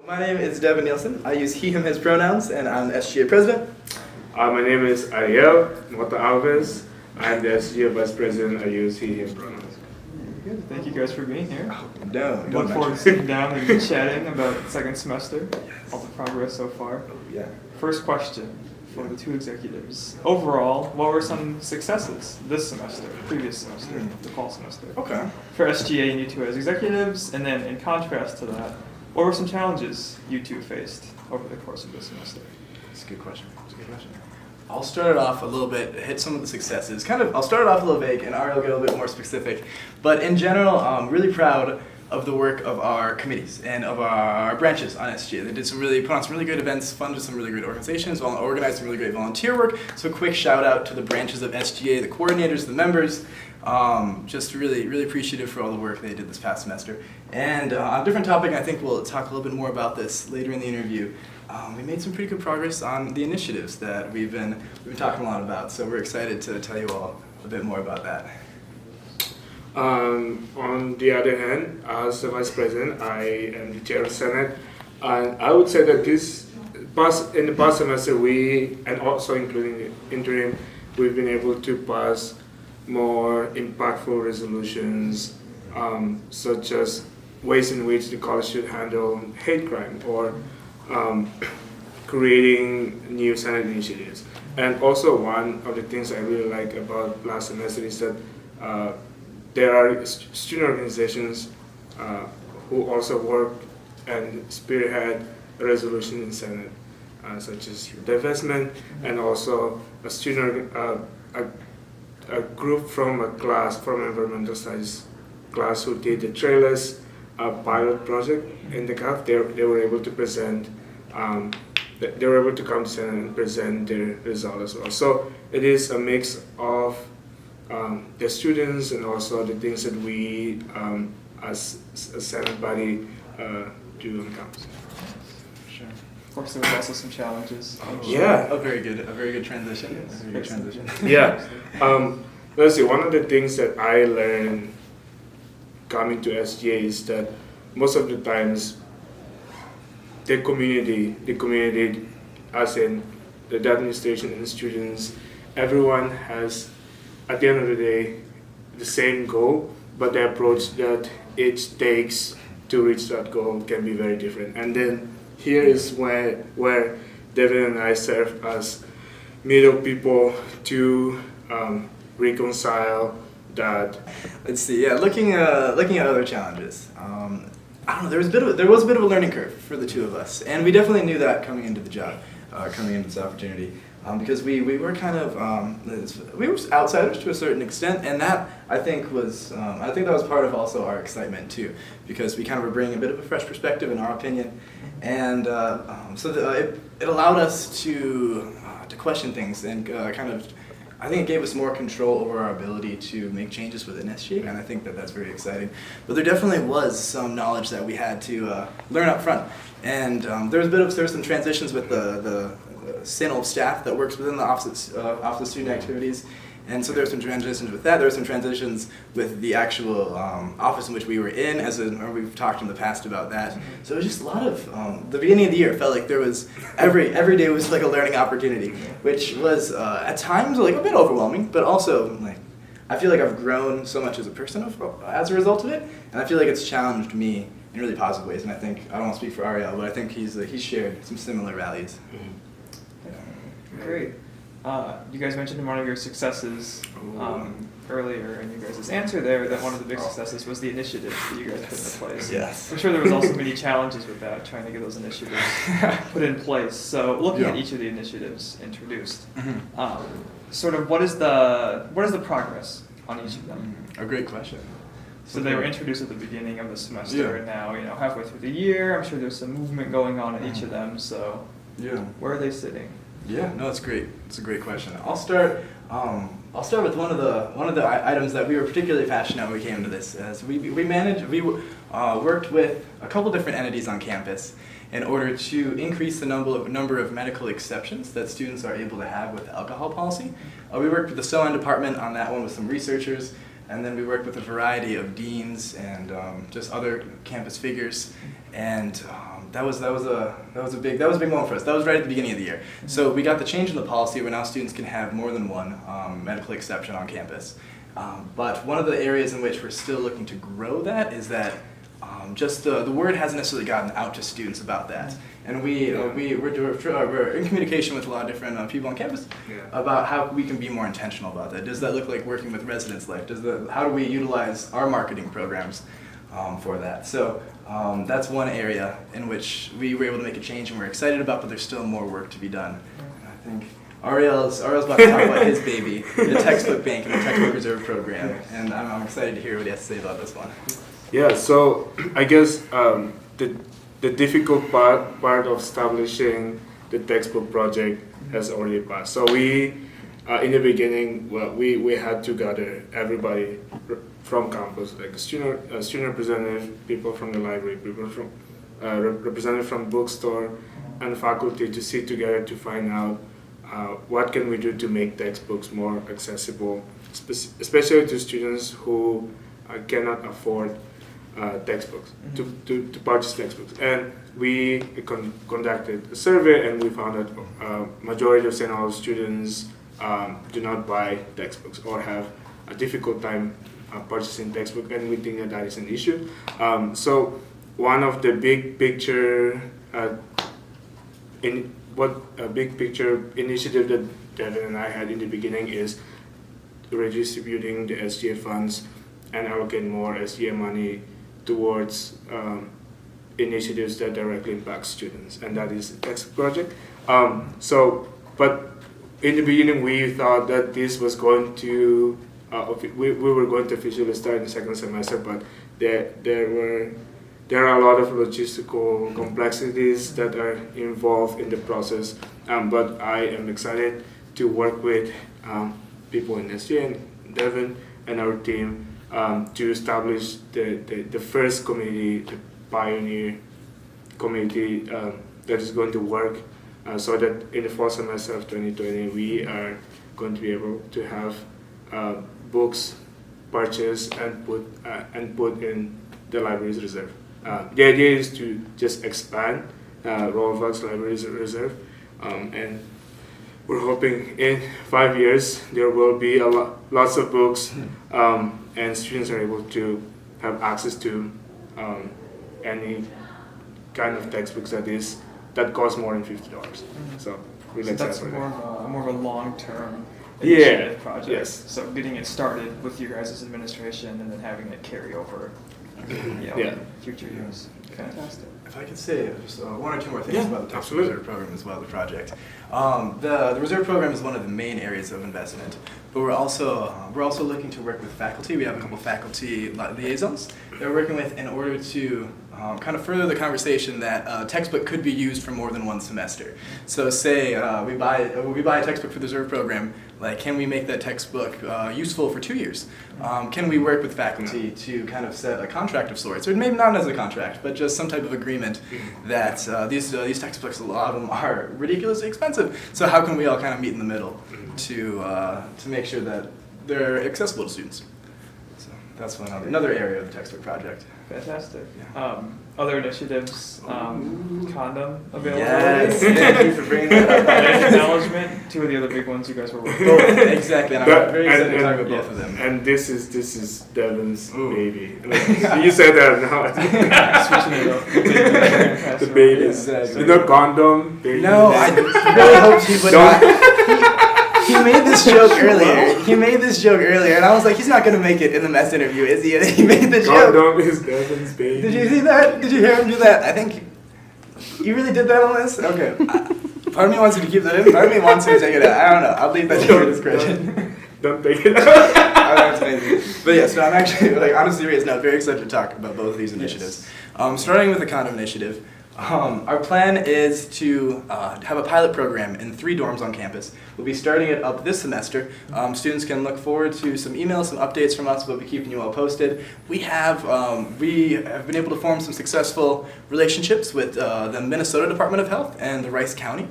My name is Devon Nielsen. I use he, him, his pronouns, and I'm the SGA president. My name is Ariel Mota Alves. I'm the SGA vice president. I use he, him pronouns. Good. Thank you guys for being here. Don't Look forward to sitting down and chatting about second semester, all the progress so far. Yeah. First question for the two executives. Overall, what were some successes this semester, previous semester, the fall semester? Okay. For SGA and you two as executives, and then in contrast to that, what were some challenges you two faced over the course of this semester? That's a good question. I'll start it off a little bit, hit some of the successes. I'll start it off a little vague, and Ariel will get a little bit more specific. But in general, I'm really proud of the work of our committees and of our branches on SGA. They put on some really good events, funded some really great organizations, organized some really great volunteer work. So quick shout out to the branches of SGA, the coordinators, the members. Just really appreciative for all the work they did this past semester. And on a different topic, I think we'll talk a little bit more about this later in the interview. We made some pretty good progress on the initiatives that we've been talking a lot about. So we're excited to tell you all a bit more about that. On the other hand, as the vice president, I am the chair of Senate, and I would say that in the past semester, and also including the interim, we've been able to pass more impactful resolutions, such as ways in which the college should handle hate crime or creating new Senate initiatives. And also one of the things I really like about last semester is that there are student organizations who also work and spearhead a resolution in Senate, such as divestment, and also a group from environmental studies class who did the trailers pilot project in the CAF. They were able to present. They were able to come to Senate and present their result as well. So it is a mix of the students and also the things that we, as a Senate body, do on campus. Sure. Of course, there was also some challenges. Yeah, a very good transition. Yeah. Let's see. One of the things that I learned coming to SGA is that most of the times the community, as in the administration and the students, everyone has, at the end of the day, the same goal, but the approach that it takes to reach that goal can be very different. And then here is where Devon and I serve as middle people to reconcile that. Let's see. Yeah, looking at other challenges. I don't know. There was a bit of a learning curve for the two of us, and we definitely knew that coming into the job, coming into this opportunity, because we were kind of we were outsiders to a certain extent, and that I think that was part of also our excitement too, because we kind of were bringing a bit of a fresh perspective in our opinion, and it allowed us to question things and I think it gave us more control over our ability to make changes within SGA, and I think that that's very exciting. But there definitely was some knowledge that we had to learn up front, and there were some transitions with the SINL staff that works within the Office of Student Activities, and so there were some transitions with that. There were some transitions with the actual office in which we were in, or we've talked in the past about that. So it was just a lot of, the beginning of the year felt like there was, every day was like a learning opportunity, which was at times like a bit overwhelming, but also like, I feel like I've grown so much as a person as a result of it, and I feel like it's challenged me in really positive ways, and I don't want to speak for Ariel, but I think he's shared some similar values. Yeah. Great. You guys mentioned in one of your successes earlier in your guys' answer there that one of the big successes was the initiatives that you guys put into place. Yes. I'm sure there was also many challenges with that, trying to get those initiatives put in place. So looking at each of the initiatives introduced, sort of what is the progress on each of them? A great question. So they were introduced at the beginning of the semester, and now halfway through the year, I'm sure there's some movement going on in each of them. So where are they sitting? Yeah, no, it's great. It's a great question. I'll start with one of the items that we were particularly passionate when we came to this. As we worked with a couple different entities on campus in order to increase the number of medical exceptions that students are able to have with the alcohol policy. We worked with the SOAN department on that one with some researchers, and then we worked with a variety of deans and just other campus figures, and that was a big moment for us. That was right at the beginning of the year. So we got the change in the policy where now students can have more than one medical exception on campus. But one of the areas in which we're still looking to grow that is that just the word hasn't necessarily gotten out to students about that. And we're in communication with a lot of different people on campus about how we can be more intentional about that. Does that look like working with residence life? How do we utilize our marketing programs for that? So that's one area in which we were able to make a change and we're excited about, but there's still more work to be done. And I think Ariel's about to talk about his baby, the textbook bank and the textbook reserve program, and I'm excited to hear what he has to say about this one. Yeah, so I guess the difficult part of establishing the textbook project has already passed. So we, in the beginning, we had to gather everybody from campus, like student representative, people from the library, people from representative from bookstore, and faculty to sit together to find out what can we do to make textbooks more accessible, especially to students who cannot afford textbooks, to purchase textbooks. And we conducted a survey and we found that majority of St. Olaf students do not buy textbooks or have a difficult time purchasing textbook, and we think that is an issue. So one of the big picture initiative that Devon and I had in the beginning is redistributing the SGA funds and allocate more SGA money towards initiatives that directly impact students, and that is the textbook project. But in the beginning we thought that this was going to, we were going to officially start in the second semester, but there are a lot of logistical complexities that are involved in the process, but I am excited to work with people in SGA and Devon and our team to establish the first community, the pioneer community that is going to work so that in the fall semester of 2020 we are going to be able to have books purchased and put in the library's reserve. The idea is to just expand Rolvax Library's reserve, and we're hoping in 5 years there will be lots of books, and students are able to have access to any kind of textbooks that cost more than $50. So really excited that's for that. more of a long-term Yeah, project. yes. So getting it started with your guys' administration and then having it carry over in future years. Fantastic. If I could say just one or two more things about the textbook absolutely. reserve program as well, the project. The reserve program is one of the main areas of investment, but we're also looking to work with faculty. We have a couple faculty liaisons that we're working with in order to kind of further the conversation that a textbook could be used for more than one semester. So say we buy a textbook for the reserve program, like can we make that textbook useful for 2 years? Can we work with faculty to kind of set a contract of sorts, or maybe not as a contract, but just some type of agreement that these textbooks, a lot of them are ridiculously expensive. So how can we all kind of meet in the middle to make sure that they're accessible to students? So that's another area of the textbook project. Fantastic. Other initiatives, condom availability. Yes, thank you for bringing that up. Acknowledgement, two of the other big ones you guys were working on. Both, exactly, and I'm very excited to talk about both of them. And this is Devon's baby. You said that now. Switching it up. The baby. Exactly. No condom. Baby. No, I really hoped he would not. He made this joke earlier. And I was like, he's not going to make it in the mess interview, is he? And he made the joke. Condom is Devon's baby. Did you see that? Did you hear him do that? I think you really did that on this? Okay. Part of me wants you to keep that in. Part of me wants you to take it out. I don't know. I'll leave that to your discretion. Don't take it out. That's amazing. But yes, no, I'm actually, on a serious note, very excited to talk about both of these initiatives. Starting with the condom initiative. Our plan is to have a pilot program in 3 dorms on campus. We'll be starting it up this semester. Students can look forward to some emails, some updates from us. We'll be keeping you all posted. We have been able to form some successful relationships with the Minnesota Department of Health and the Rice County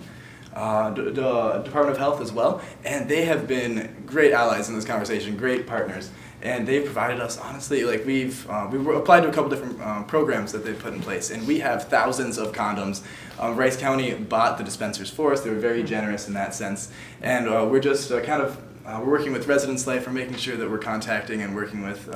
Department of Health as well. And they have been great allies in this conversation, great partners. and they provided us, honestly, like we were applied to a couple different programs that they've put in place, and we have thousands of condoms. Rice County bought the dispensers for us. They were very generous in that sense, and we're just we're working with Residence Life. We're making sure that we're contacting and working with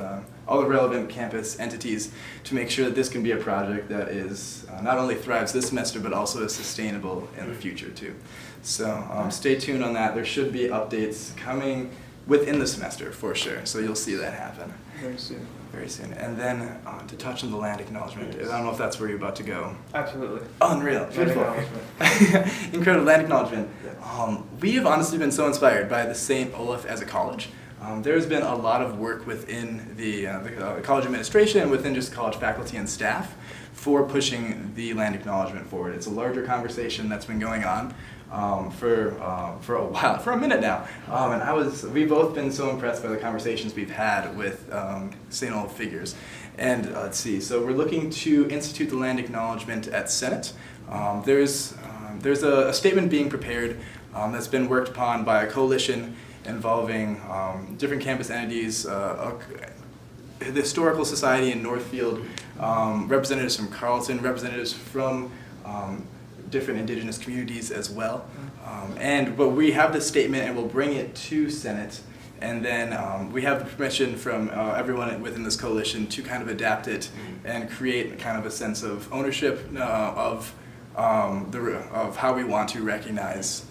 all the relevant campus entities to make sure that this can be a project that is not only thrives this semester, but also is sustainable in the future too. So stay tuned on that. There should be updates coming within the semester for sure. So you'll see that happen Very soon. very soon. And then to touch on the land acknowledgement, I don't know if that's where you're about to go. Absolutely. Unreal, Land beautiful. acknowledgement. Incredible land acknowledgement. Yes. We have honestly been so inspired by the St. Olaf as a college. There's been a lot of work within the college administration and within just college faculty and staff for pushing the land acknowledgement forward. It's a larger conversation that's been going on for a while, for a minute now. And we've both been so impressed by the conversations we've had with St. Olaf figures. And let's see, so we're looking to institute the land acknowledgement at Senate. There's a statement being prepared that's been worked upon by a coalition involving different campus entities, the Historical Society in Northfield, representatives from Carleton, representatives from different indigenous communities as well. But we have this statement and we'll bring it to Senate, and then we have the permission from everyone within this coalition to kind of adapt it and create kind of a sense of ownership of how we want to recognize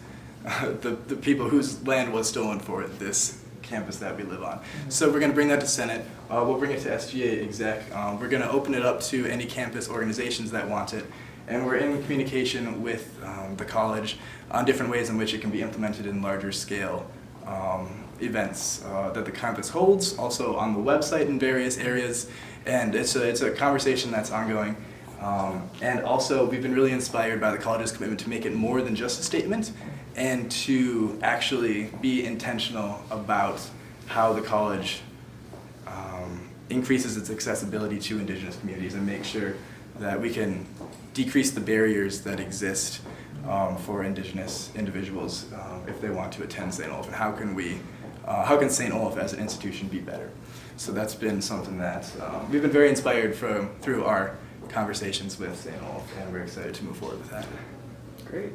the people whose land was stolen for this campus that we live on. So we're going to bring that to Senate. We'll bring it to SGA exec. We're going to open it up to any campus organizations that want it. And we're in communication with the college on different ways in which it can be implemented in larger scale events that the campus holds, also on the website in various areas. And it's a conversation that's ongoing. And also, we've been really inspired by the college's commitment to make it more than just a statement and to actually be intentional about how the college increases its accessibility to indigenous communities and make sure that we can decrease the barriers that exist for indigenous individuals if they want to attend St. Olaf, and how can St. Olaf as an institution be better? So that's been something that we've been very inspired through our conversations with St. Olaf, and we're excited to move forward with that. Great.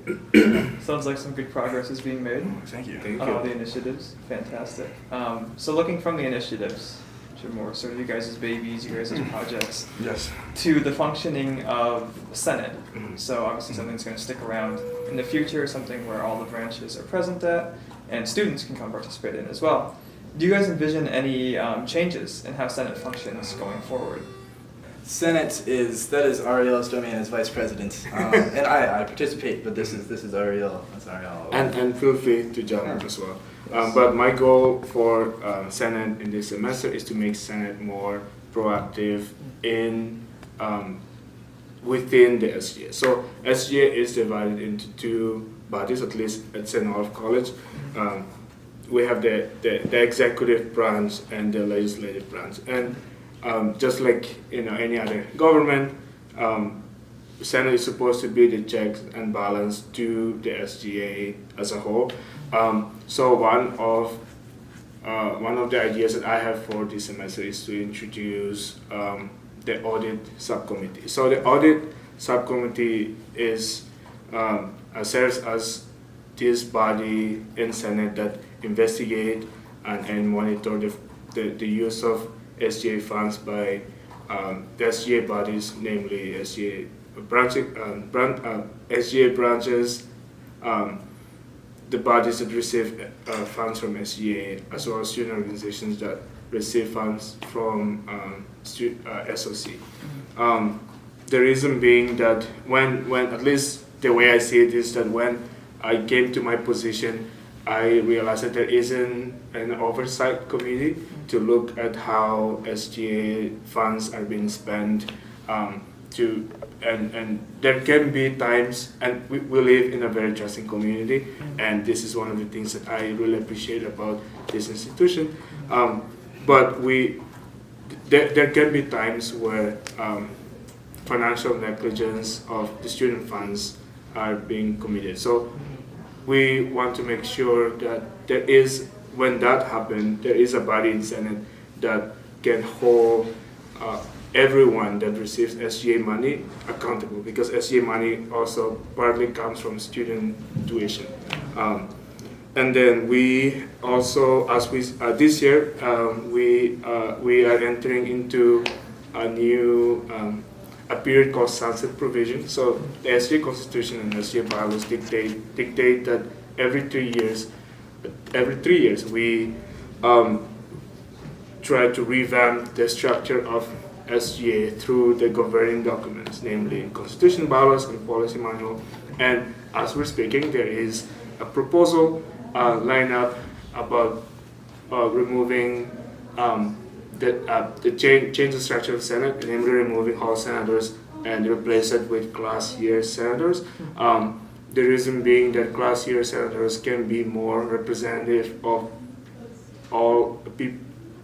Sounds like some good progress is being made. Thank you. Thank on you. all the initiatives. Fantastic. So looking from the initiatives, which are more sort of you guys' babies, you guys' projects, Yes. to the functioning of Senate. Mhm. So obviously something that's going to stick around in the future, something where all the branches are present at, and students can come participate in as well. Do you guys envision any changes in how Senate functions going forward? Senate is Ariel's domain as vice president, and I participate, but this is Ariel. That's Ariel. And feel free to jump in as well. But my goal for Senate in this semester is to make Senate more proactive in within the SGA. So SGA is divided into two bodies, at least at St. Olaf College. We have the executive branch and the legislative branch, and just like any other government, Senate is supposed to be the checks and balance to the SGA as a whole. So one of the ideas that I have for this semester is to introduce the audit subcommittee. So the audit subcommittee serves as this body in Senate that investigate and monitor the use of SGA funds by the SGA bodies, namely SGA SGA branches, the bodies that receive funds from SGA, as well as student organizations that receive funds from SOC. The reason being that when at least the way I see it is that when I came to my position, I realized that there isn't an oversight committee to look at how SGA funds are being spent. And there can be times, and we live in a very trusting community, and this is one of the things that I really appreciate about this institution. But there can be times where financial negligence of the student funds are being committed. So we want to make sure that there is, when that happens, there is a body in Senate that can hold everyone that receives SGA money accountable, because SGA money also partly comes from student tuition. And then we also, as we this year, we are entering into a new a period called sunset provision. So the SGA Constitution and SGA bylaws dictate that every 3 years we try to revamp the structure of SGA through the governing documents, namely Constitution, bylaws, and policy manual. And as we're speaking, there is a proposal line up about removing change the structure of Senate, namely removing Hall senators and replace it with class year senators. The reason being that class year senators can be more representative of all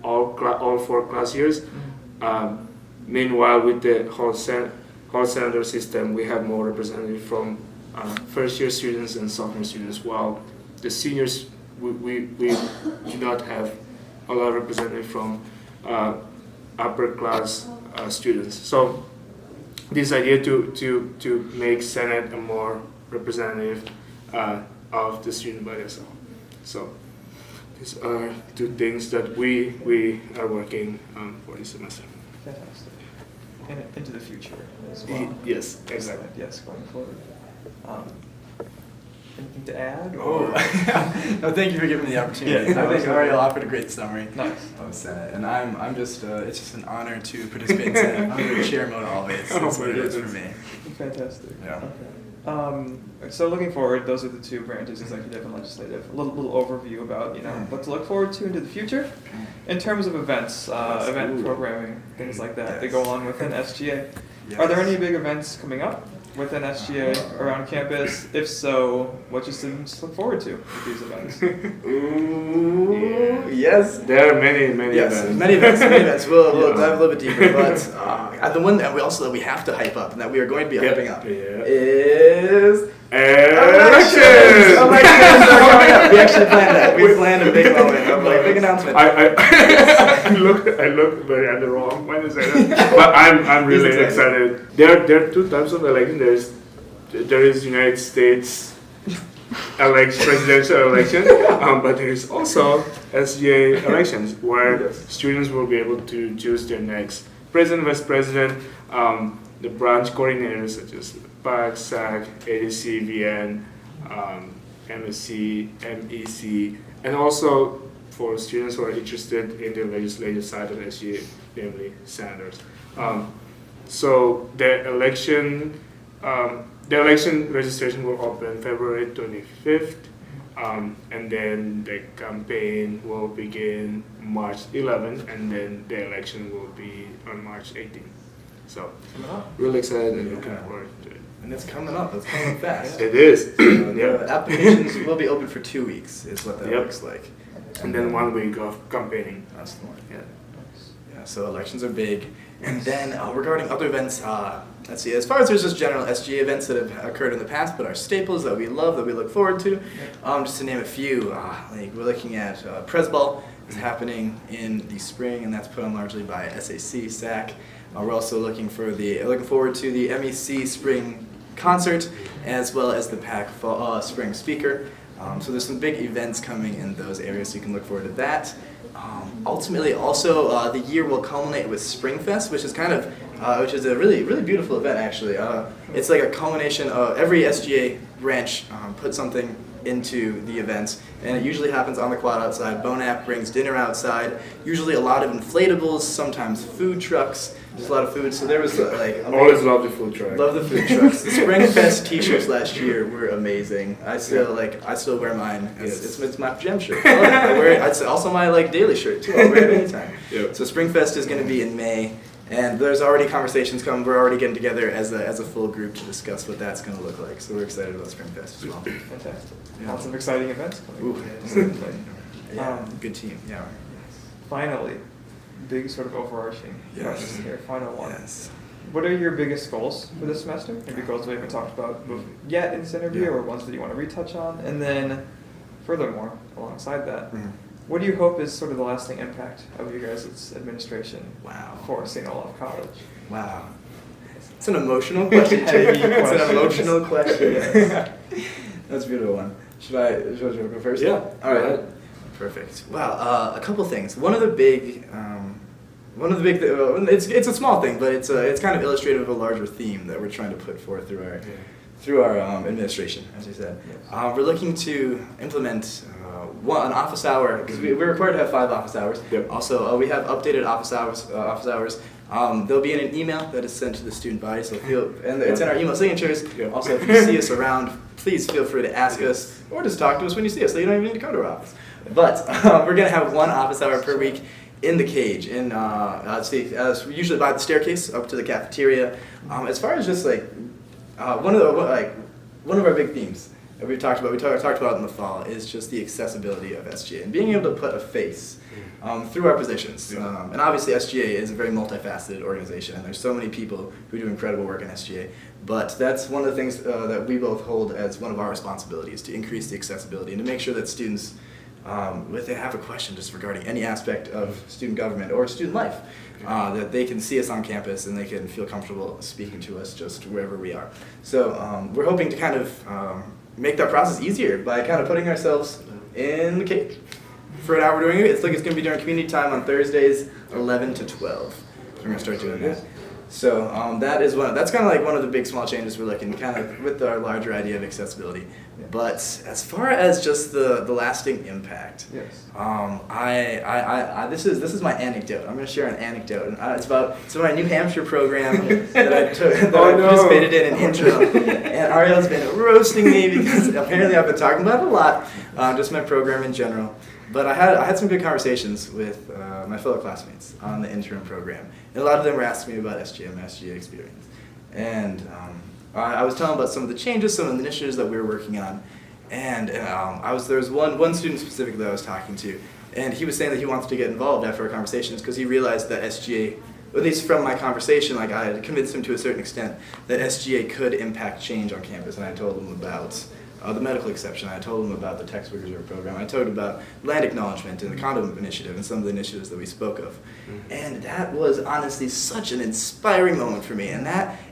four class years. Meanwhile, with the Hall senator system, we have more representative from first year students and sophomore students, while the seniors, we do not have a lot of representative from upper class students. So this idea to make Senate a more representative of the student body as well. So these are two things that we are working for this semester. Fantastic. And into the future as well. Yes, exactly. Yes, going forward. Anything to add? No, thank you for giving me the opportunity. Yeah, I think Ariel offered a great summary Nice. of Senate, and I'm just it's just an honor to participate in Senate. I'm going to chair Mota Alves. That's what it is for me. Fantastic. Yeah. Okay. So looking forward, those are the two branches, executive and legislative. A little overview about what to look forward to into the future, in terms of events, event programming, things like that that go on within SGA. Yes. Are there any big events coming up within SGA around campus? If so, what should students look forward to with these events? Ooh, yes. There are many Yes, events. many events. We'll dive a little bit deeper, but the one that we have to hype up, and that we are going to be hyping up, is elections. Elections are coming up. We actually planned that. We planned a big moment of big announcement. I look very under wrong when I say that, but I'm really excited. There are two types of election. There is United States presidential election, but there is also SGA elections where students will be able to choose their next president, vice president, the branch coordinators such as PAC, SAC, ADC, VN, MSC, MEC, and also for students who are interested in the legislative side of SGA, namely senators. So the election registration will open February 25th, and then the campaign will begin March 11th, and then the election will be on March 18th. So really excited and looking forward to it. And it's coming up. It's coming fast. It is. The applications will be open for 2 weeks, is what that looks like. And then 1 week of campaigning. That's the one. Yeah. Yeah, so elections are big. And then regarding other events, let's see, as far as there's just general SGA events that have occurred in the past, but are staples that we love, that we look forward to, just to name a few, like we're looking at Presball is happening in the spring, and that's put on largely by SAC, SAC. We're also looking forward to the MEC spring concert, as well as the PAC fall, spring speaker. So there's some big events coming in those areas, so you can look forward to that. Ultimately, also, the year will culminate with Springfest, which is which is a really, really beautiful event, actually. It's like a culmination of every SGA branch put something into the events, and it usually happens on the quad outside. Bonap brings dinner outside, usually a lot of inflatables, sometimes food trucks. There's a lot of food, so there was always love the food truck. Love the food trucks. The Springfest T-shirts last year were amazing. I still wear mine. It's my gem shirt. I love it. I wear it. It's also my daily shirt too. I'll wear it anytime. Yep. So Springfest is going to be in May, and there's already conversations coming. We're already getting together as a full group to discuss what that's going to look like. So we're excited about Springfest as well. Fantastic. Yeah. Lots of exciting events coming. Yeah, good team. Yeah. Finally, big sort of overarching question here. Final one. Yes. What are your biggest goals for this semester? Maybe goals we haven't talked about yet in this interview, or ones that you want to retouch on. And then, furthermore, alongside that, What do you hope is sort of the lasting impact of your guys' administration Wow. for St. Olaf College? Wow. It's an emotional question, Jake. It's an emotional question. Yes. That's a beautiful one. Should I go first? Yeah. All right. Perfect. Wow. A couple things. One of the big, it's a small thing, but it's kind of illustrative of a larger theme that we're trying to put forth through our administration, as you said. Yes. We're looking to implement an office hour, because we're required to have 5 office hours. Yep. Also, we have updated office hours. They'll be in an email that is sent to the student body, so it's in our email signatures. Yep. Also, if you see us around, please feel free to ask us, or just talk to us when you see us, so you don't even need to come to our office. But we're going to have 1 office hour per week in the cage, usually by the staircase up to the cafeteria. As far as just one of our big themes that we talked about in the fall is just the accessibility of SGA and being able to put a face through our positions. And obviously SGA is a very multifaceted organization, and there's so many people who do incredible work in SGA. But that's one of the things that we both hold as one of our responsibilities, to increase the accessibility and to make sure that students, if they have a question just regarding any aspect of student government or student life, that they can see us on campus and they can feel comfortable speaking to us just wherever we are. So we're hoping to kind of make that process easier by kind of putting ourselves in the cage for an hour doing it. It's going to be during community time on Thursdays, 11 to 12. We're going to start doing that. So that's kind of like one of the big small changes we're looking, kind of with our larger idea of accessibility. But as far as just the lasting impact, yes. This is my anecdote. I'm going to share an anecdote, and it's about my New Hampshire program that I participated in intro. And Ariel's been roasting me because apparently I've been talking about it a lot, just my program in general. But I had some good conversations with my fellow classmates on the interim program, and a lot of them were asking me about SGA and my SGA experience. And I was telling about some of the changes, some of the initiatives that we were working on, and there was one student specifically that I was talking to, and he was saying that he wants to get involved after our conversations because he realized that SGA, at least from my conversation, I had convinced him to a certain extent that SGA could impact change on campus, and I told him about the medical exception. I told him about the textbook reserve program. I told him about land acknowledgement and the condom initiative and some of the initiatives that we spoke of. And that was honestly such an inspiring moment for me. And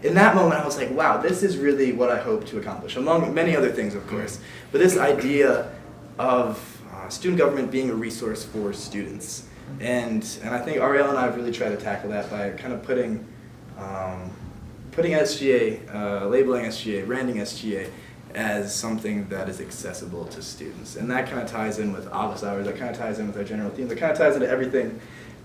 in that moment I was like, wow, this is really what I hope to accomplish, among many other things, of course. But this idea of student government being a resource for students. And I think Ariel and I have really tried to tackle that by kind of putting SGA, labeling SGA, branding SGA, as something that is accessible to students. And that kind of ties in with office hours, that kind of ties in with our general theme, that kind of ties into everything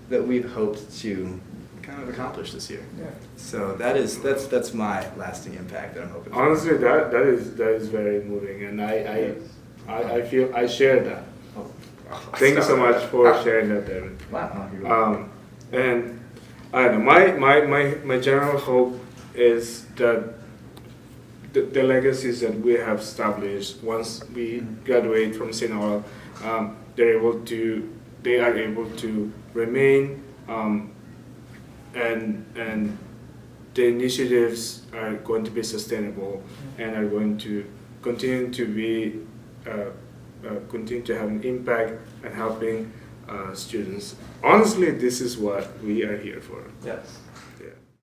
that we've hoped to kind of accomplish this year. Yeah. So that's my lasting impact that I'm hoping for. Honestly, that is very moving, and I feel I share that. Thank you so much for sharing that, Devon. Wow. And I don't know, my general hope is that the legacies that we have established once we graduate from St. Olaf, they are able to remain, and the initiatives are going to be sustainable and are going to continue to have an impact and helping students. Honestly, this is what we are here for. Yes. Yeah.